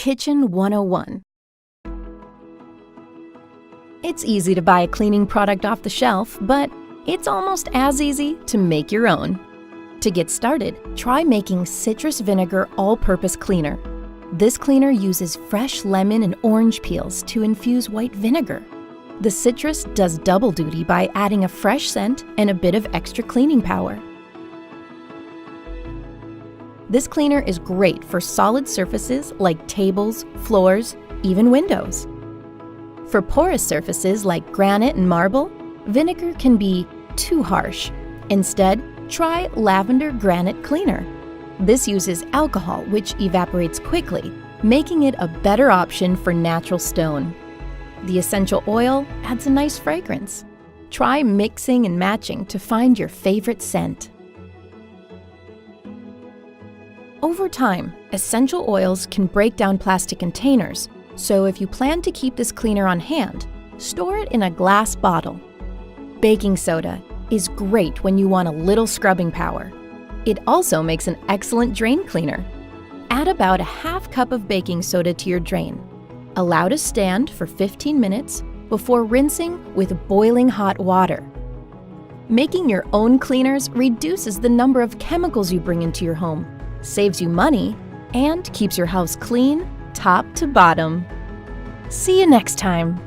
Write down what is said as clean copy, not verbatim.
Kitchen 101. It's easy to buy a cleaning product off the shelf, but it's almost as easy to make your own. To get started, try making citrus vinegar all-purpose cleaner. This cleaner uses fresh lemon and orange peels to infuse white vinegar. The citrus does double duty by adding a fresh scent and a bit of extra cleaning power. This cleaner is great for solid surfaces like tables, floors, even windows. For porous surfaces like granite and marble, vinegar can be too harsh. Instead, try Lavender Granite Cleaner. This uses alcohol, which evaporates quickly, making it a better option for natural stone. The essential oil adds a nice fragrance. Try mixing and matching to find your favorite scent. Over time, essential oils can break down plastic containers, so if you plan to keep this cleaner on hand, store it in a glass bottle. Baking soda is great when you want a little scrubbing power. It also makes an excellent drain cleaner. Add about a half cup of baking soda to your drain. Allow to stand for 15 minutes before rinsing with boiling hot water. Making your own cleaners reduces the number of chemicals you bring into your home, saves you money, and keeps your house clean top to bottom. See you next time.